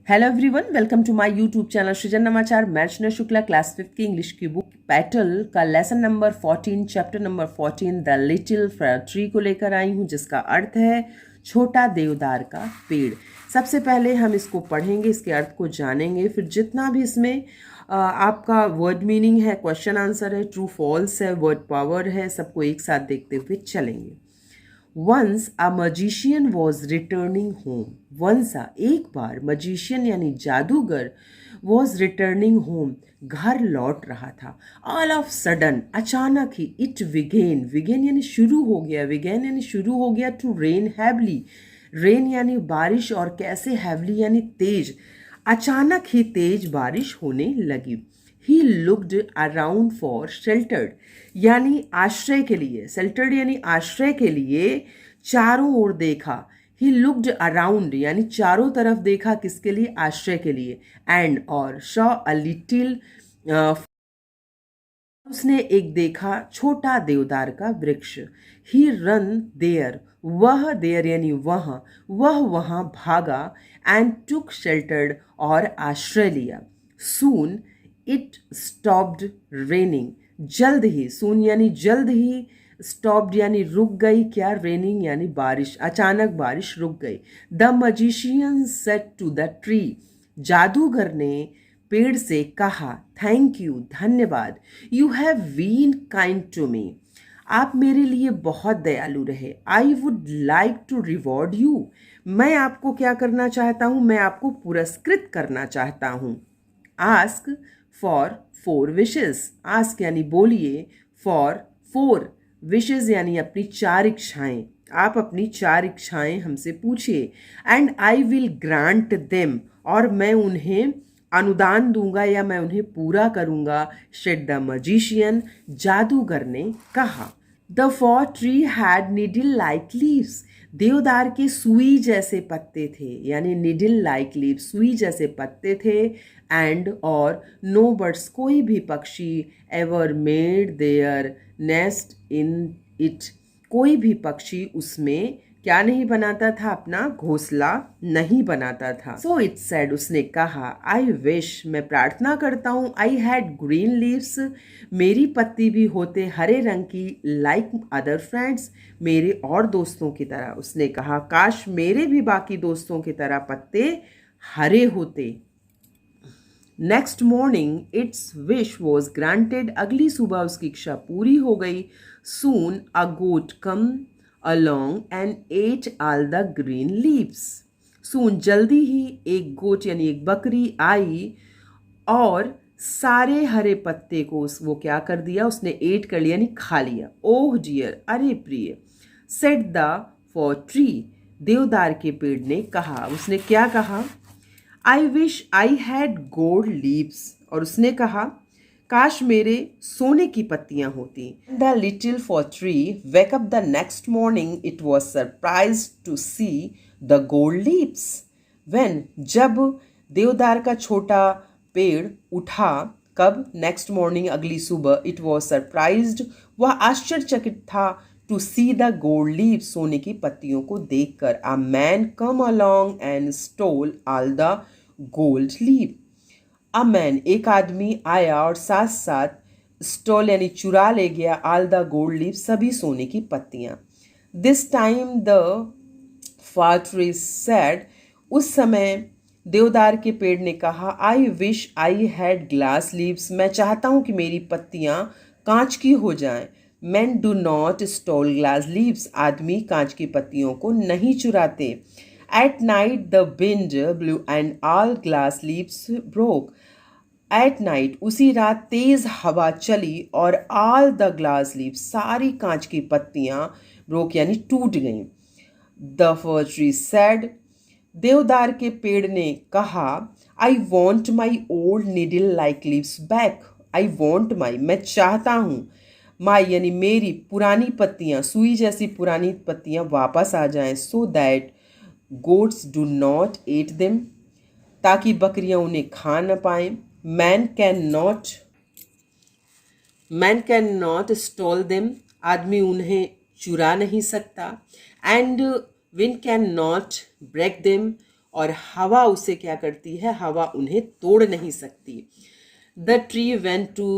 Hello everyone, welcome to my YouTube channel Srijan नमाचार। मैं अर्चना Shukla class 5 की इंग्लिश की बुक पेटल का lesson number 14 chapter number 14 the little tree को लेकर आई हूँ, जिसका अर्थ है छोटा देवदार का पेड़। सबसे पहले हम इसको पढ़ेंगे, इसके अर्थ को जानेंगे, फिर जितना भी इसमें आपका वर्ड मीनिंग है, क्वेश्चन आंसर है, ट्रू फॉल्स है, वर्ड पावर है, सबको एक साथ देखते हुए चलेंगे। Once a magician was returning home. Once एक बार, मजिशियन यानी जादूगर, वॉज रिटर्निंग होम घर लौट रहा था। ऑल ऑफ सडन अचानक ही, इट विगेन, विगेन यानी शुरू हो गया, विगेन यानी शुरू हो गया, टू रेन हैवली, रेन यानी बारिश, और कैसे, हैवली यानी तेज, अचानक ही तेज बारिश होने लगी। He looked around for sheltered यानी आश्रय के लिए, शेल्टर्ड यानी आश्रय के लिए चारों ओर देखा। ही लुक्ड अराउंड यानी चारों तरफ देखा, किसके लिए, आश्रय के लिए। एंड और शॉ अ लिटिल, उसने एक देखा छोटा देवदार का वृक्ष। ही रन देयर, वह, देयर यानी वह वहां भागा। एंड टुक शेल्टर्ड और आश्रय लिया। सून इट स्टॉप्ड रेनिंग, जल्द ही, सून यानी जल्द ही, स्टॉप्ड यानी रुक गई, क्या, रेनिंग यानी बारिश, अचानक बारिश रुक गई। The magician said to the tree, जादूगर ने पेड़ से कहा, थैंक यू, धन्यवाद, you have been kind to me, आप मेरे लिए बहुत दयालु रहे। I would like to reward you, मैं आपको क्या करना चाहता हूँ, मैं आपको पुरस्कृत करना चाहता हूँ। आस्क फॉर 4 विशेस, आस्क यानी बोलिए, फॉर 4 विशेस यानी अपनी 4 इच्छाएं, आप अपनी 4 इच्छाएं हमसे पूछिए। And I will grant them, और मैं उन्हें अनुदान दूंगा या मैं उन्हें पूरा करूंगा। शेड द मजिशियन, जादूगर ने कहा। The fir tree had needle like leaves, देवदार के सुई जैसे पत्ते थे, यानी निडिल लाइक लीव, सुई जैसे पत्ते थे। एंड और नो बर्ड्स, कोई भी पक्षी, ever made their nest in it, कोई भी पक्षी उसमें क्या नहीं बनाता था, अपना घोंसला नहीं बनाता था। सो इट सेड, उसने कहा, आई विश, मैं प्रार्थना करता हूँ, आई हैड ग्रीन लीव्स, मेरी पत्ती भी होते हरे रंग की, लाइक अदर फ्रेंड्स, मेरे और दोस्तों की तरह। उसने कहा, काश मेरे भी बाकी दोस्तों की तरह पत्ते हरे होते। Next morning it's wish was granted, अगली सुबह उसकी इच्छा पूरी हो गई। सून अ गोट कम along and ate all the green leaves. सून, जल्दी ही, एक गोट यानी एक बकरी आई और सारे हरे पत्ते को वो क्या कर दिया, उसने एट कर लिया यानी खा लिया। ओह डियर, अरे प्रिय। सेड द फॉर ट्री, देवदार के पेड़ ने कहा, उसने क्या कहा, I wish I had gold leaves, और उसने कहा, काश मेरे सोने की पत्तियां होती। The little fir tree wake up the next morning, it was surprise to see the gold leaves. When, जब देवदार का छोटा पेड़ उठा, कब, नेक्स्ट मॉर्निंग, अगली सुबह, इट वॉज सरप्राइज्ड, वह आश्चर्यचकित था, to see the gold leave, सोने की पत्तियों को देखकर। A man come along and stole all the gold leave, a man, एक आदमी आया और साथ साथ स्टोल यानी चुरा ले गया, ऑल द गोल्ड लीव, सभी सोने की पत्तियां। दिस टाइम द फाट्री सेड, उस समय देवदार के पेड़ ने कहा, I wish I had glass leaves, मैं चाहता हूं कि मेरी पत्तियां कांच की हो जाएं। Man do not stole glass leaves, आदमी कांच की पत्तियों को नहीं चुराते। At night the wind blew and all glass leaves broke, at night, उसी रात तेज हवा चली और ऑल द ग्लास लीव, सारी कांच की पत्तियां ब्रोक यानी टूट गईं। द फर ट्री सेड, देवदार के पेड़ ने कहा, I want my old needle like leaves back, I want my, मैं चाहता हूँ, माई यानी मेरी पुरानी पत्तियां, सुई जैसी पुरानी पत्तियां वापस आ जाएं, so that goats do not eat them, ताकि बकरियां उन्हें खा न पाएं। Man can not stall them, आदमी उन्हें चुरा नहीं सकता। And wind can not break them, और हवा उसे क्या करती है, हवा उन्हें तोड़ नहीं सकती। The tree went to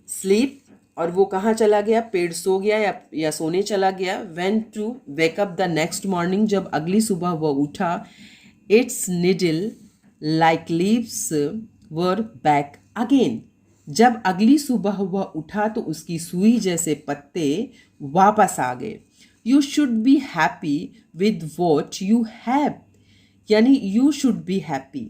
sleep, और वो कहाँ चला गया, पेड़ सो गया या सोने चला गया। Went to wake up the next morning, जब अगली सुबह वह उठा। Its needle like leaves were back again, जब अगली सुबह वह उठा तो उसकी सुई जैसे पत्ते वापस आ गए। You should be happy with what you have, यानी यू शुड बी हैप्पी,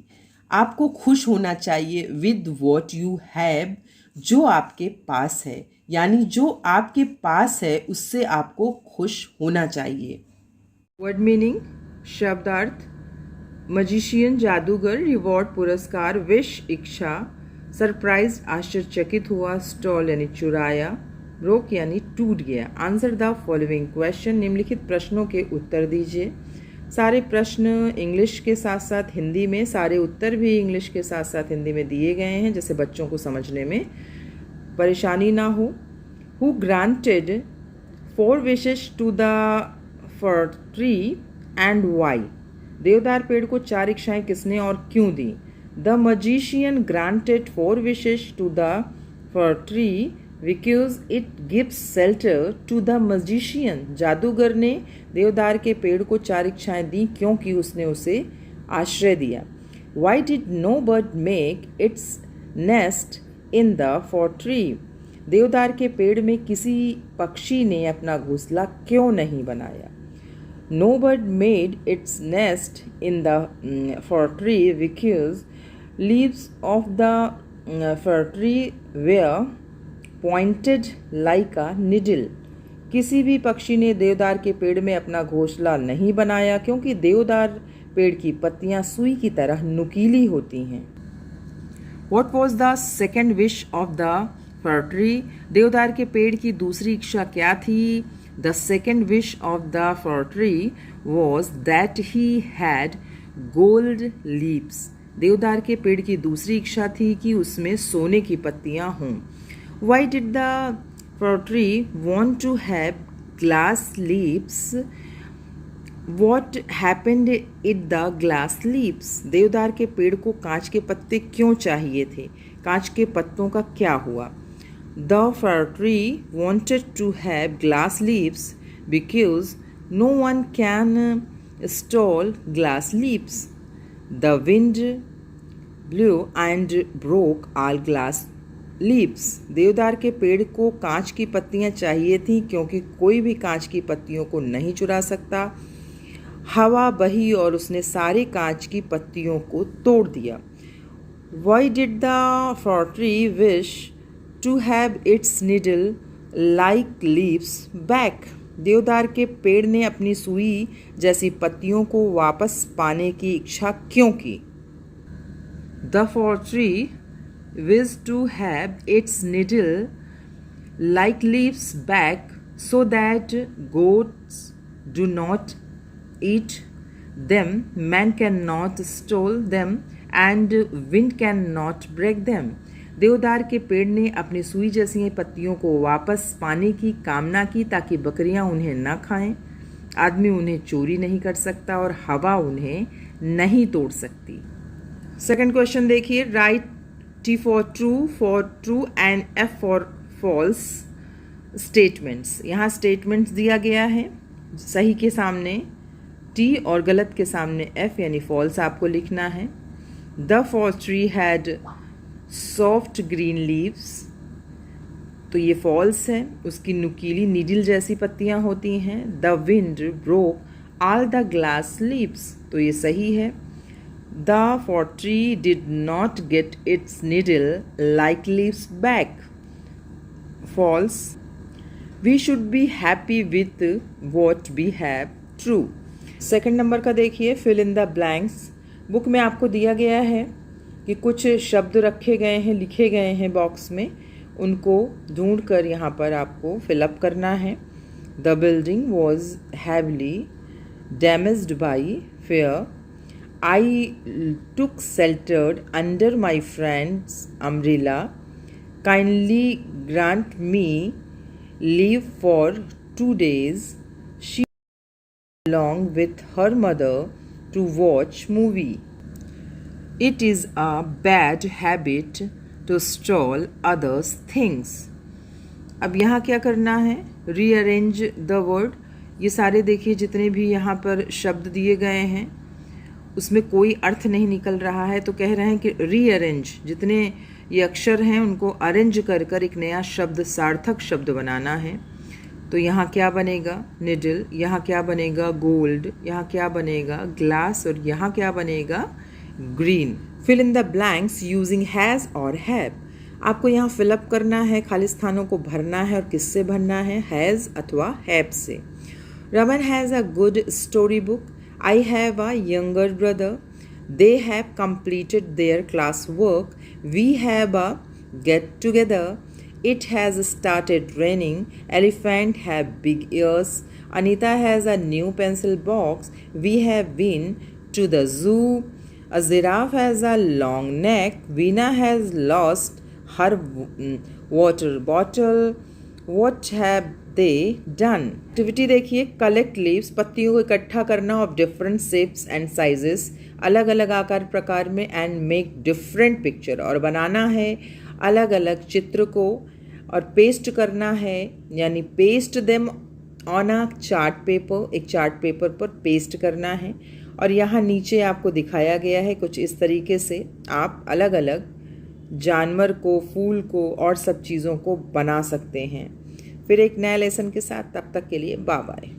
आपको खुश होना चाहिए, विद वॉट यू हैव, जो आपके पास है, यानी जो आपके पास है उससे आपको खुश होना चाहिए। वर्ड मीनिंग, शब्दार्थ, मजिशियन जादूगर, रिवॉर्ड पुरस्कार, विश इच्छा, सरप्राइज आश्चर्यचकित हुआ, स्टॉल यानी चुराया, ब्रोक यानी टूट गया। आंसर द फॉलोइंग क्वेश्चन, निम्नलिखित प्रश्नों के उत्तर दीजिए। सारे प्रश्न इंग्लिश के साथ साथ हिंदी में, सारे उत्तर भी इंग्लिश के साथ साथ हिंदी में दिए गए हैं, जैसे बच्चों को समझने में परेशानी ना हो। Who granted 4 wishes to the fir tree and why, देवदार पेड़ को 4 इच्छाएं किसने और क्यों दी। The magician granted 4 wishes to the fir tree because it gives shelter to the magician, जादूगर ने देवदार के पेड़ को 4 इच्छाएं दी क्योंकि उसने उसे आश्रय दिया। Why did no bird make its nest in the fir tree, देवदार के पेड़ में किसी पक्षी ने अपना घोंसला क्यों नहीं बनाया। No bird made its nest in the fir tree because leaves of the fir tree were pointed like a needle, किसी भी पक्षी ने देवदार के पेड़ में अपना घोंसला नहीं बनाया क्योंकि देवदार पेड़ की पत्तियां सुई की तरह नुकीली होती हैं। What was the second wish of the fir tree? देवदार के पेड़ की दूसरी इच्छा क्या थी? The second wish of the fir tree was that he had gold leaves. देवदार के पेड़ की दूसरी इच्छा थी कि उसमें सोने की पत्तियां हों। Why did the fir tree want to have glass leaves? What happened with the glass leaves? देवदार के पेड़ को कांच के पत्ते क्यों चाहिए थे? कांच के पत्तों का क्या हुआ? The fir tree wanted to have glass leaves because no one can stall glass leaves. The wind blew and broke all glass leaves. देवदार के पेड़ को कांच की पत्तियां चाहिए थी क्योंकि कोई भी कांच की पत्तियों को नहीं चुरा सकता। हवा बही और उसने सारे कांच की पत्तियों को तोड़ दिया। Why did the fir tree wish to have its needle like leaves back? देवदार के पेड़ ने अपनी सुई जैसी पत्तियों को वापस पाने की इच्छा क्यों की? The fir tree wished to have its needle like leaves back so that goats do not eat them, man cannot steal them, and wind cannot break them. देवदार के पेड़ ने अपनी सुई जैसी पत्तियों को वापस पाने की कामना की ताकि बकरियां उन्हें न खाएं, आदमी उन्हें चोरी नहीं कर सकता और हवा उन्हें नहीं तोड़ सकती। सेकंड क्वेश्चन देखिए, right T for true and F for false statements। यहाँ statements दिया गया है, सही के सामने T और गलत के सामने F यानी false आपको लिखना है। The fir tree had soft green leaves, तो ये false है, उसकी नुकीली नीडल जैसी पत्तियाँ होती हैं। The wind broke all the glass leaves, तो ये सही है। The fir tree did not get its needle like leaves back. False. We should be happy with what we have. True. Second number का देखिए, fill in the blanks. Book में आपको दिया गया है कि कुछ शब्द रखे गए हैं, लिखे गए हैं बॉक्स में, उनको ढूंढ कर यहाँ पर आपको फिलअप करना है। The building was heavily damaged by fair, I took shelter under my friend's umbrella. Kindly grant me leave for 2 days. She along with her mother to watch movie. It is a bad habit to steal others' things. अब यहाँ क्या करना है? Rearrange the word. ये सारे देखिए जितने भी यहाँ पर शब्द दिए गए हैं उसमें कोई अर्थ नहीं निकल रहा है, तो कह रहे हैं कि रीअरेंज, जितने ये अक्षर हैं उनको अरेंज कर कर एक नया शब्द, सार्थक शब्द बनाना है. तो यहाँ क्या बनेगा? निडल. यहाँ क्या बनेगा? गोल्ड. यहाँ क्या बनेगा? ग्लास. और यहाँ क्या बनेगा? Green. Fill in the blanks using has और हैव. आपको यहाँ फिलअप करना है, खाली स्थानों को भरना है. और किससे भरना है? हैज़ अथवा हैव से. Raman has a good story book. I have a younger brother. They have completed their class work. We have a get together. It has started raining. Elephant have big ears. Anita has a new pencil box. We have been to the zoo. A giraffe has a long neck. Veena has lost her water bottle. What have they done? Activity देखिए. Collect leaves, पत्तियों को इकट्ठा करना of different shapes and sizes, अलग अलग आकार प्रकार में. एंड मेक डिफरेंट पिक्चर, और बनाना है अलग अलग चित्र को. और पेस्ट करना है, यानी paste them on a chart paper, एक चार्ट पेपर पर पेस्ट करना है. और यहाँ नीचे आपको दिखाया गया है कुछ इस तरीके से आप अलग अलग जानवर को, फूल को और सब चीज़ों को बना सकते हैं. फिर एक नया लेसन के साथ, तब तक के लिए बाय बाय.